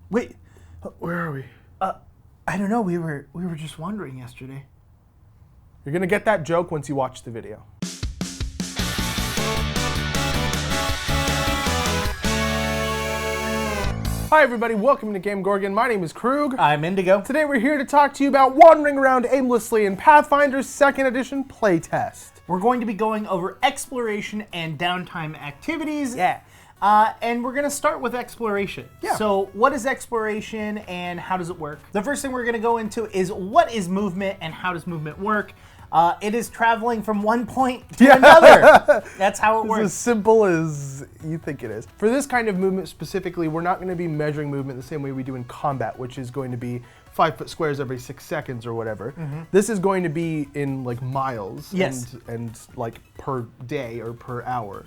Wait, Where are we? I don't know. We were just wandering yesterday. You're gonna get that joke once you watch the video. Hi everybody, welcome to GameGorgon. My name is Krug. I'm Indigo. Today we're here to talk to you about wandering around aimlessly in Pathfinder's 2nd edition playtest. We're going to be going over exploration and downtime activities. Yeah. And we're going to start with exploration. Yeah. So what is exploration and how does it work? The first thing we're going to go into is what is movement and how does movement work? It is traveling from one point to another. That's how it It's works. as simple as you think it is. For this kind of movement specifically, we're not going to be measuring movement the same way we do in combat, which is going to be 5-foot squares every 6 seconds or whatever. This is going to be in like miles. Yes. And like per day or per hour.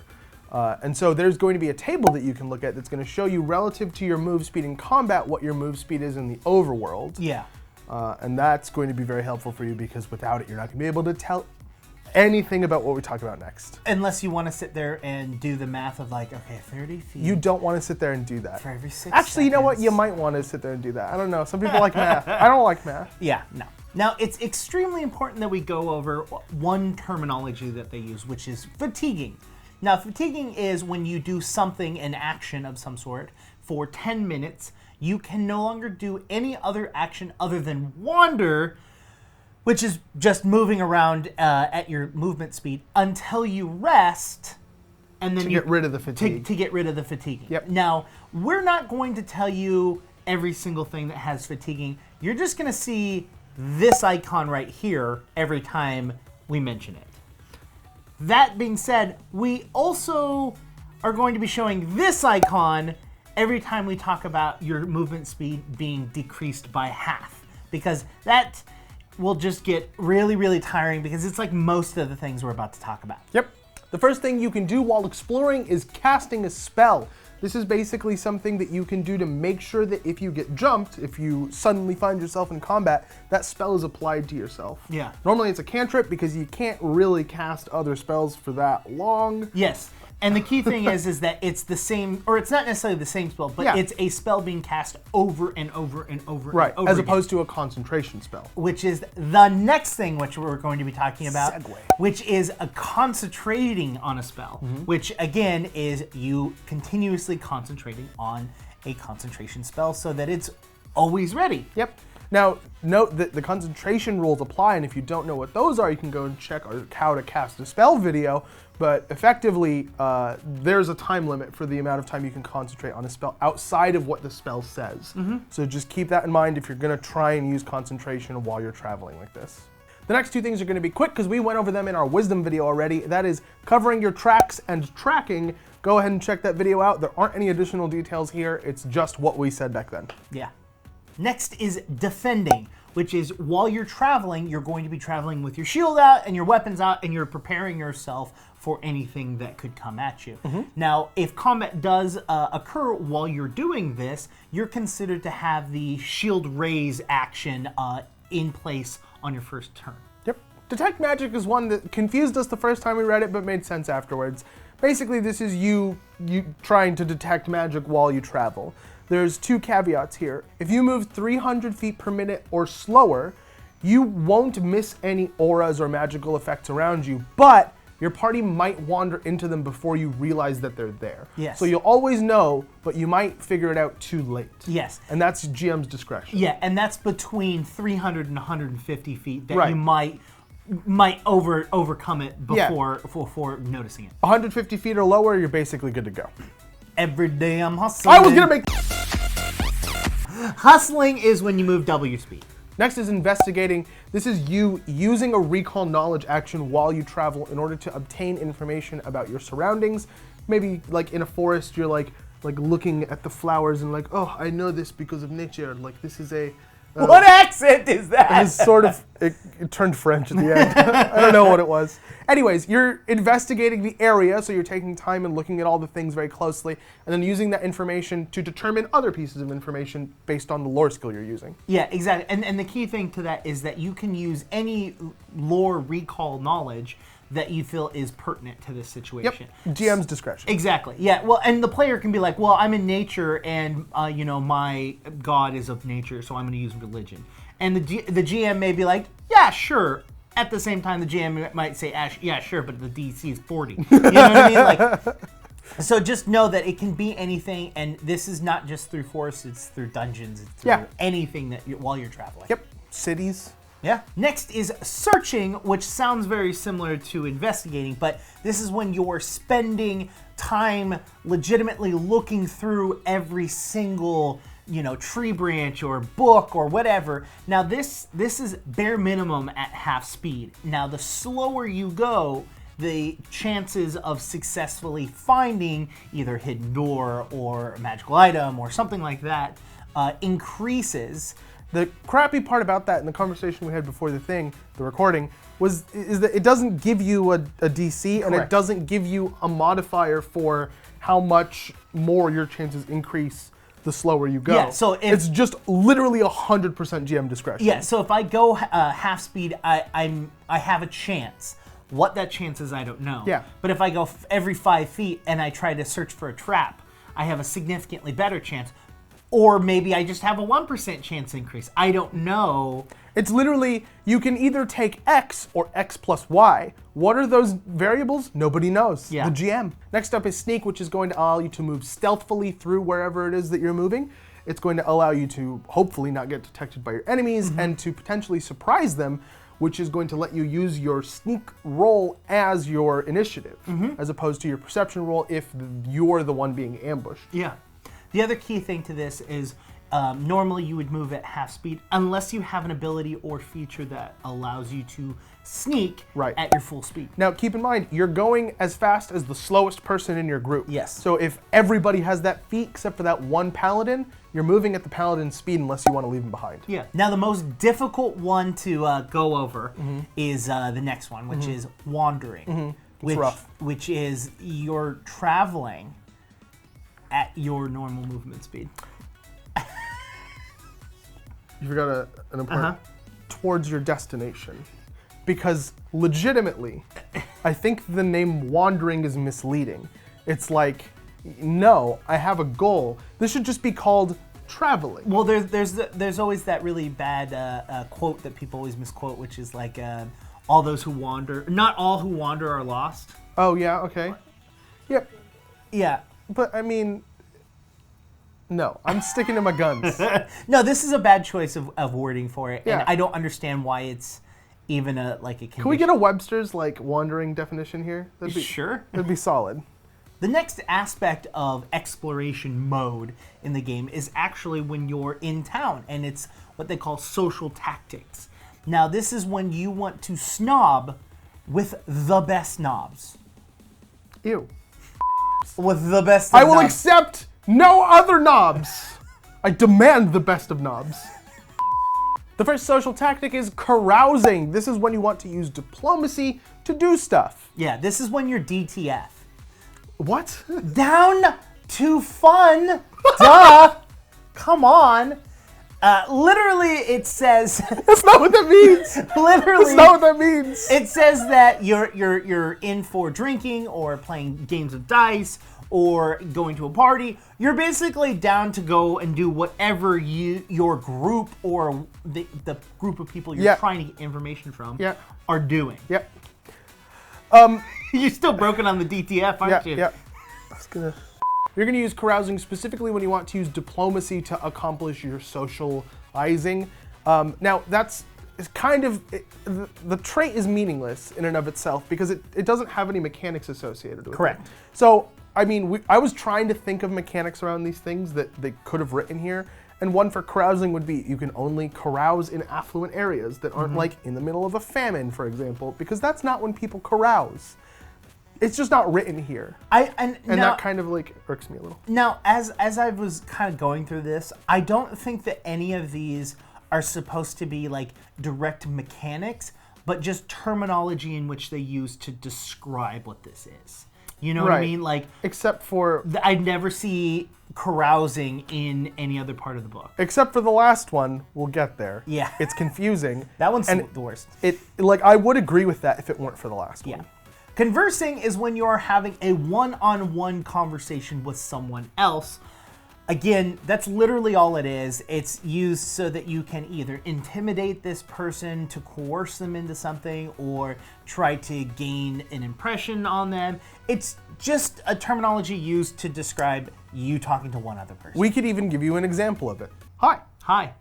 And so there's going to be a table that you can look at that's going to show you relative to your move speed in combat what your move speed is in the overworld. Yeah. And that's going to be very helpful for you because without it, you're not going to be able to tell anything about what we talk about next. Unless you want to sit there and do the math of like, okay, 30 feet. You don't want to sit there and do that. For every 6 Actually, you know what? seconds. You might want to sit there and do that. I don't know. Some people like math. I don't like math. Yeah, no. Now, it's extremely important that we go over one terminology that they use, which is fatiguing. Now, fatiguing is when you do something, an action of some sort, for 10 minutes, you can no longer do any other action other than wander, which is just moving around at your movement speed until you rest, and then To get rid of the fatigue. To get rid of the fatiguing. Yep. Now, we're not going to tell you every single thing that has fatiguing. You're just going to see this icon right here every time we mention it. That being said, we also are going to be showing this icon every time we talk about your movement speed being decreased by half, because that will just get really, really tiring because it's like most of the things we're about to talk about. Yep. The first thing you can do while exploring is casting a spell. This is basically something that you can do to make sure that if you get jumped, if you suddenly find yourself in combat, that spell is applied to yourself. Yeah. Normally it's a cantrip because you can't really cast other spells for that long. Yes. And the key thing is that it's the same, or it's not necessarily the same spell, but Yeah. it's a spell being cast over and over and over Right, and over as again. opposed to a concentration spell. Which is the next thing which we're going to be talking about, Segue. which is a concentrating on a spell, which again is you continuously concentrating on a concentration spell so that it's always ready. Yep. Now, note that the concentration rules apply, and if you don't know what those are, you can go and check our How to Cast a Spell video, but effectively, there's a time limit for the amount of time you can concentrate on a spell outside of what the spell says. So just keep that in mind if you're going to try and use concentration while you're traveling like this. The next two things are going to be quick because we went over them in our wisdom video already. That is covering your tracks and tracking. Go ahead and check that video out. There aren't any additional details here. It's just what we said back then. Yeah. Next is defending, which is while you're traveling, you're going to be traveling with your shield out and your weapons out, and you're preparing yourself for anything that could come at you. Now, if combat does occur while you're doing this, you're considered to have the shield raise action in place on your first turn. Yep. Detect magic is one that confused us the first time we read it, but made sense afterwards. Basically, this is you trying to detect magic while you travel. There's two caveats here. If you move 300 feet per minute or slower, you won't miss any auras or magical effects around you, but your party might wander into them before you realize that they're there. Yes. So you'll always know, but you might figure it out too late. Yes. And that's GM's discretion. Yeah, and that's between 300 and 150 feet that Right. you might overcome it before noticing it. 150 feet or lower, you're basically good to go. Every day I'm hustling. I was gonna make... Hustling is when you move double your speed. Next is investigating. This is you using a recall knowledge action while you travel in order to obtain information about your surroundings. Maybe like in a forest, you're like looking at the flowers and like, oh, I know this because of nature. Like this is a... What accent is that? It's sort of, it turned French at the end. I don't know what it was. Anyways, you're investigating the area, so you're taking time and looking at all the things very closely, and then using that information to determine other pieces of information based on the lore skill you're using. Yeah, exactly. And the key thing to that is that you can use any lore recall knowledge that you feel is pertinent to this situation. Yep. GM's discretion. Exactly. Yeah. Well, and the player can be like, well, I'm in nature, and my god is of nature, so I'm going to use religion. And the GM may be like, yeah, sure. At the same time, the GM might say, yeah, sure, but the DC is 40. You know what I mean? Like, so just know that it can be anything, and this is not just through forests; it's through dungeons, it's through anything that while you're traveling. Yep. Cities. Yeah. Next is searching, which sounds very similar to investigating, but this is when you're spending time legitimately looking through every single, tree branch or book or whatever. Now this is bare minimum at half speed. Now the slower you go, the chances of successfully finding either a hidden door or a magical item or something like that increases. The crappy part about that in the conversation we had before the recording, is that it doesn't give you a DC, and it doesn't give you a modifier for how much more your chances increase the slower you go. Yeah, so it's just literally 100% GM discretion. Yeah, so if I go half speed, I have a chance. What that chance is, I don't know. Yeah. But if I go every 5 feet and I try to search for a trap, I have a significantly better chance. Or maybe I just have a 1% chance increase. I don't know. It's literally, you can either take X or X plus Y. What are those variables? Nobody knows. Yeah. The GM. Next up is Sneak, which is going to allow you to move stealthily through wherever it is that you're moving. It's going to allow you to hopefully not get detected by your enemies and to potentially surprise them, which is going to let you use your sneak roll as your initiative, as opposed to your perception roll if you're the one being ambushed. Yeah. The other key thing to this is normally you would move at half speed unless you have an ability or feature that allows you to sneak at your full speed. Now keep in mind, you're going as fast as the slowest person in your group. Yes. So if everybody has that feat except for that one paladin, you're moving at the paladin's speed unless you want to leave him behind. Yeah. Now the most difficult one to go over is the next one, which is wandering. It's rough. Which is you're traveling at your normal movement speed. You forgot an important towards your destination. Because legitimately, I think the name wandering is misleading. It's like, no, I have a goal. This should just be called traveling. Well, there's always that really bad quote that people always misquote, which is like, all those who wander, not all who wander are lost. Oh yeah, okay. Yep. Yeah. But I mean, no, I'm sticking to my guns. No, this is a bad choice of wording for it, Yeah. and I don't understand why it's even a condition. Can we get a Webster's wandering definition here? Sure. That'd be solid. The next aspect of exploration mode in the game is actually when you're in town, and it's what they call social tactics. Now, this is when you want to snob with the best knobs. Ew. With the best I will accept no other knobs. I demand the best of knobs. The first social tactic is carousing. This is when you want to use diplomacy to do stuff. Yeah, this is when you're DTF. What? Down to fun. Duh. Come on. Literally, it says. That's not what that means. Literally, that's not what that means. It says that you're in for drinking or playing games of dice or going to a party. You're basically down to go and do whatever your group or the group of people you're trying to get information from are doing. Yep. You're still broken on the DTF, aren't you? Yeah. You're going to use carousing specifically when you want to use diplomacy to accomplish your socializing. Now, it's kind of, the trait is meaningless in and of itself because it doesn't have any mechanics associated with it. Correct. So, I mean, I was trying to think of mechanics around these things that they could have written here. And one for carousing would be you can only carouse in affluent areas that aren't like in the middle of a famine, for example, because that's not when people carouse. It's just not written here. And now, that kind of irks me a little. Now, as I was kind of going through this, I don't think that any of these are supposed to be direct mechanics, but just terminology in which they use to describe what this is. You know what I mean? Except for... I'd never see carousing in any other part of the book. Except for the last one. We'll get there. Yeah. It's confusing. That one's the worst. I would agree with that if it weren't for the last one. Yeah. Conversing is when you are having a one-on-one conversation with someone else. Again, that's literally all it is. It's used so that you can either intimidate this person to coerce them into something or try to gain an impression on them. It's just a terminology used to describe you talking to one other person. We could even give you an example of it. Hi. Hi.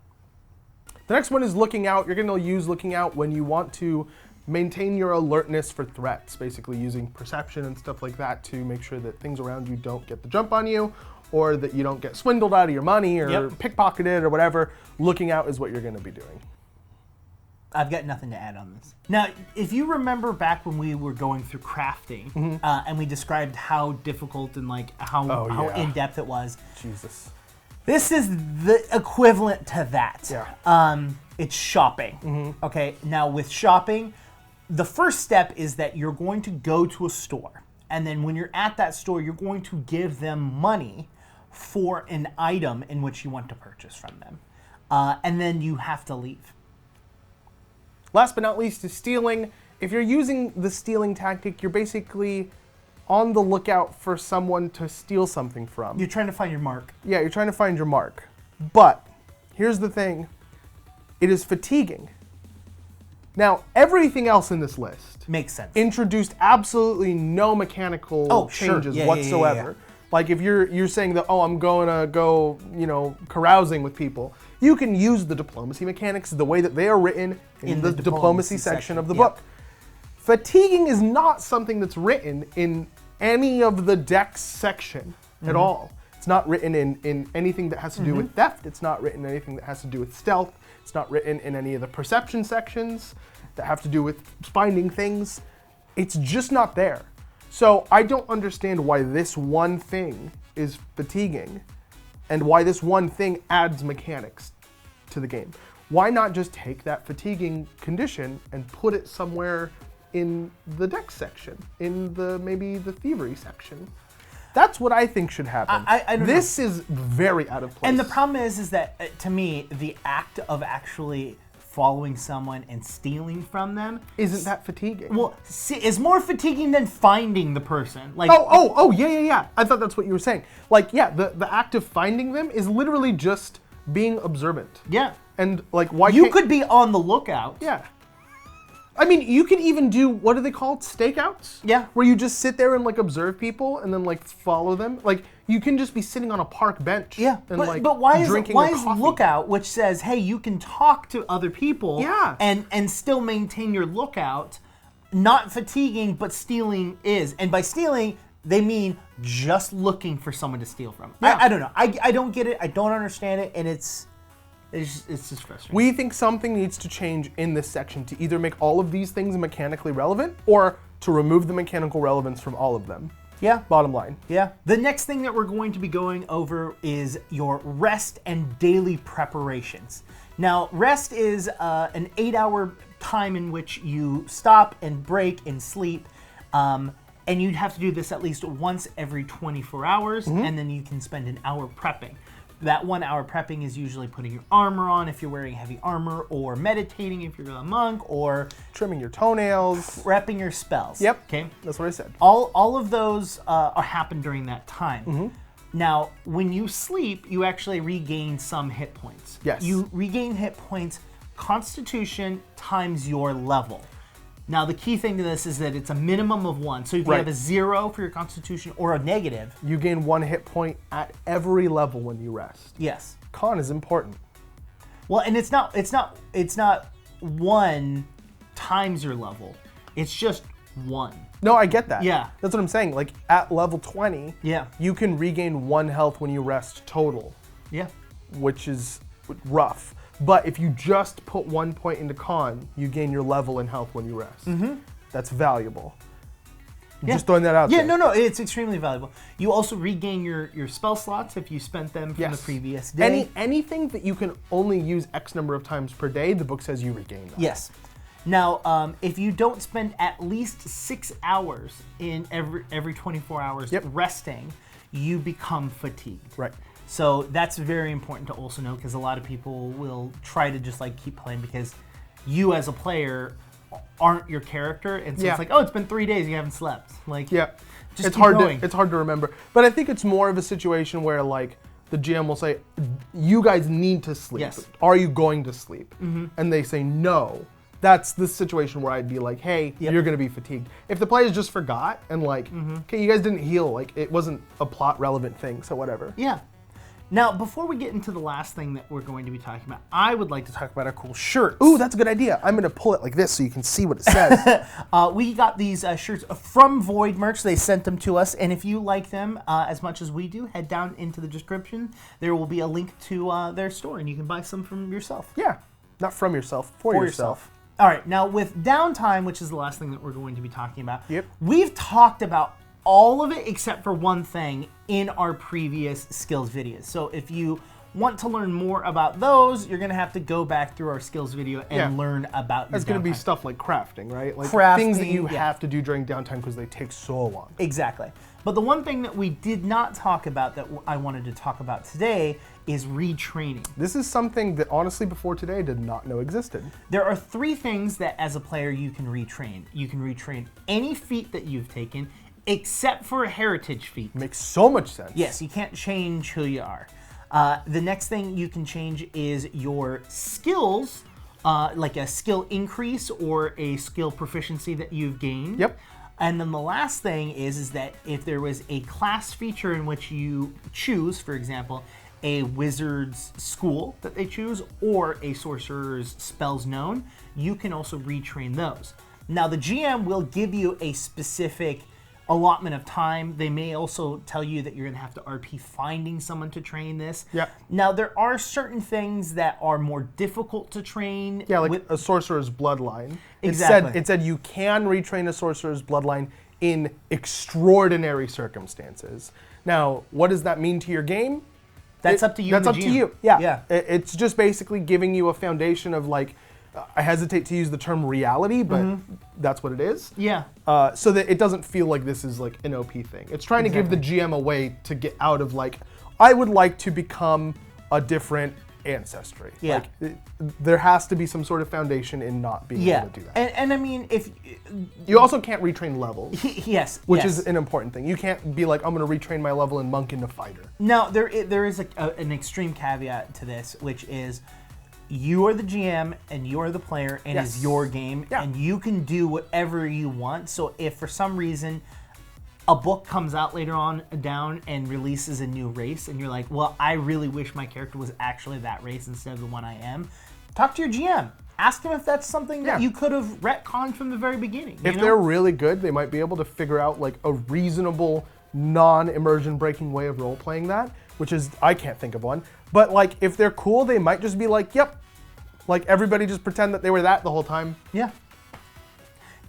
The next one is looking out. You're going to use looking out when you want to maintain your alertness for threats, basically using perception and stuff like that to make sure that things around you don't get the jump on you, or that you don't get swindled out of your money or pickpocketed or whatever. Looking out is what you're going to be doing. I've got nothing to add on this. Now, if you remember back when we were going through crafting, and we described how difficult and like how in-depth it was. Jesus. This is the equivalent to that. Yeah. It's shopping. Okay, now with shopping, the first step is that you're going to go to a store. And then when you're at that store, you're going to give them money for an item in which you want to purchase from them. And then you have to leave. Last but not least is stealing. If you're using the stealing tactic, you're basically on the lookout for someone to steal something from. You're trying to find your mark. Yeah, you're trying to find your mark. But here's the thing. It is fatiguing. Now, everything else in this list makes sense. Introduced absolutely no mechanical changes whatsoever. Yeah. Like if you're saying that, oh, I'm going to go, carousing with people, you can use the diplomacy mechanics the way that they are written in the diplomacy section of the book. Fatiguing is not something that's written in any of the dex section at all. It's not written in anything that has to do with theft. It's not written in anything that has to do with stealth. It's not written in any of the perception sections that have to do with finding things. It's just not there. So I don't understand why this one thing is fatiguing and why this one thing adds mechanics to the game. Why not just take that fatiguing condition and put it somewhere in the dex section, in maybe the thievery section? That's what I think should happen. I don't this is very out of place. And the problem is that to me, the act of actually following someone and stealing from them isn't that fatiguing? Well, see, it's more fatiguing than finding the person. Like, yeah. I thought that's what you were saying. Like, yeah, the act of finding them is literally just being observant. Yeah. And like, why you could be on the lookout. Yeah. I mean, you could even do, what are they called? Stakeouts? Yeah. Where you just sit there and like observe people and then like follow them. Like you can just be sitting on a park bench. Yeah. And But why is coffee. lookout, which says, hey, you can talk to other people Yeah. and still maintain your lookout, not fatiguing, but stealing is. And by stealing, they mean just looking for someone to steal from. Yeah. I don't know. I don't get it. I don't understand it. And it's just frustrating. We think something needs to change in this section to either make all of these things mechanically relevant or to remove the mechanical relevance from all of them. Yeah. Bottom line. Yeah. The next thing that we're going to be going over is your rest and daily preparations. Now, rest is an 8-hour time in which you stop and break and sleep. And you'd have to do this at least once every 24 hours, and then you can spend an hour prepping. That 1 hour prepping is usually putting your armor on if you're wearing heavy armor, or meditating if you're a monk, or trimming your toenails, prepping your spells. Yep. Okay. That's what I said. All of those happen during that time. Now, when you sleep, you actually regain some hit points. Yes. You regain hit points, Constitution times your level. Now, the key thing to this is that it's a minimum of 1. So if you have a 0 for your Constitution or a negative, you gain 1 hit point at every level when you rest. Yes. Con is important. Well, and it's not 1 times your level. It's just 1. No, I get that. Yeah. That's what I'm saying. Like at level 20, you can regain 1 health when you rest total. Yeah. Which is rough. But if you just put 1 point into con, you gain your level in health when you rest. That's valuable. Just throwing that out there. Yeah, no, it's extremely valuable. You also regain your spell slots if you spent them from the previous day. Anything that you can only use X number of times per day, the book says you regain that. Yes. Now, if you don't spend at least 6 hours in every 24 hours resting, you become fatigued. Right. So that's very important to also know, because a lot of people will try to just like keep playing because you as a player aren't your character, and so Yeah. it's like, oh, it's been 3 days, you haven't slept. Like, Yeah, just it's keep hard going. to remember. But I think it's more of a situation where like the GM will say, "You guys need to sleep. Yes. Are you going to sleep?" And they say no. That's the situation where I'd be like, "Hey, you're going to be fatigued." If the players just forgot and like, "Okay, you guys didn't heal. Like, it wasn't a plot relevant thing, so whatever." Yeah. Now, before we get into the last thing that we're going to be talking about, I would like to talk about our cool shirts. Ooh, that's a good idea. I'm going to pull it like this so you can see what it says. We got these shirts from VoidMercs. They sent them to us, and if you like them as much as we do, head down into the description. There will be a link to their store, and you can buy some from yourself. Yeah, not from yourself, for yourself. All right, now with Downtime, which is the last thing that we're going to be talking about, Yep. we've talked about all of it except for one thing in our previous skills videos. So if you want to learn more about those, you're going to have to go back through our skills video and learn about your That's going to be downtime. stuff like crafting, right? Like Crafting, things that you yeah. have to do during downtime because they take so long. Exactly. But the one thing that we did not talk about that I wanted to talk about today is retraining. This is something that honestly before today did not know existed. There are 3 things that as a player you can retrain. You can retrain any feat that you've taken except for a heritage feat. Makes so much sense. Yes, you can't change who you are. The next thing you can change is your skills, like a skill increase or a skill proficiency that you've gained. Yep. And then the last thing is that if there was a class feature in which you choose, for example, a wizard's school that they choose or a sorcerer's spells known, you can also retrain those. Now the GM will give you a specific allotment of time. They may also tell you that you're going to have to RP finding someone to train this. Yeah. Now there are certain things that are more difficult to train. Yeah, like with, a sorcerer's bloodline. Exactly. It said you can retrain a sorcerer's bloodline in extraordinary circumstances. Now, what does that mean to your game? that's up to you. That's and up the to GM. you. Yeah. Yeah. It's just basically giving you a foundation of like, I hesitate to use the term reality, but that's what it is. Yeah. So that it doesn't feel like this is like an OP thing. It's trying to give the GM a way to get out of like, I would like to become a different ancestry. Yeah. Like, there has to be some sort of foundation in not being able to do that. And I mean, if You also can't retrain levels, yes, which yes. is an important thing. You can't be like, I'm going to retrain my level in monk into fighter. Now, there is an extreme caveat to this, which is you are the GM and you are the player and Yes. it's your game Yeah. and you can do whatever you want. So if for some reason a book comes out later on down and releases a new race and you're like, well, I really wish my character was actually that race instead of the one I am, talk to your GM. Ask him if that's something that Yeah. you could have retconned from the very beginning. If they're really good, they might be able to figure out like a reasonable, non-immersion breaking way of role-playing that, which is, I can't think of one. But like, if they're cool, they might just be like, yep, like everybody just pretend that they were that the whole time. Yeah.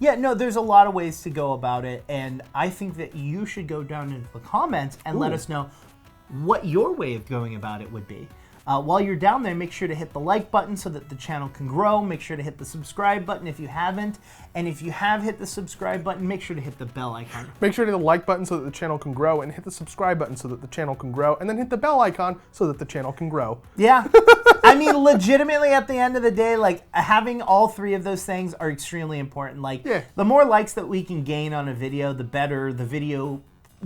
Yeah, no, there's a lot of ways to go about it, and I think that you should go down into the comments and let us know what your way of going about it would be. While you're down there, make sure to hit the like button so that the channel can grow. Make sure to hit the subscribe button if you haven't. And if you have hit the subscribe button, make sure to hit the bell icon. Make sure to hit the like button so that the channel can grow, and hit the subscribe button so that the channel can grow, and then hit the bell icon so that the channel can grow. Yeah. I mean, legitimately, at the end of the day, like, having all 3 of those things are extremely important. Like, Yeah. the more likes that we can gain on a video, the better the video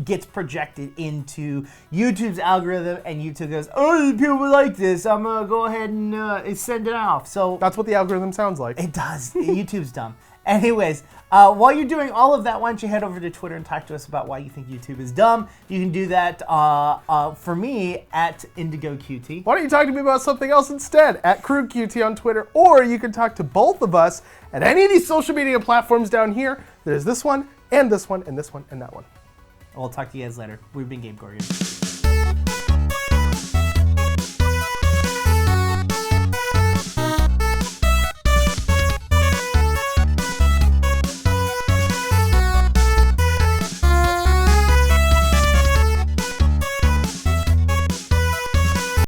gets projected into YouTube's algorithm, and YouTube goes, oh, people like this, I'm gonna go ahead and send it off. So That's what the algorithm sounds like. it does. YouTube's dumb. Anyways, while you're doing all of that, why don't you head over to Twitter and talk to us about why you think YouTube is dumb. You can do that for me at IndigoQT. Why don't you talk to me about something else instead at CrewQT on Twitter, or you can talk to both of us at any of these social media platforms down here. There's this one, and this one, and this one, and that one. We'll talk to you guys later. We've been GameGorgon.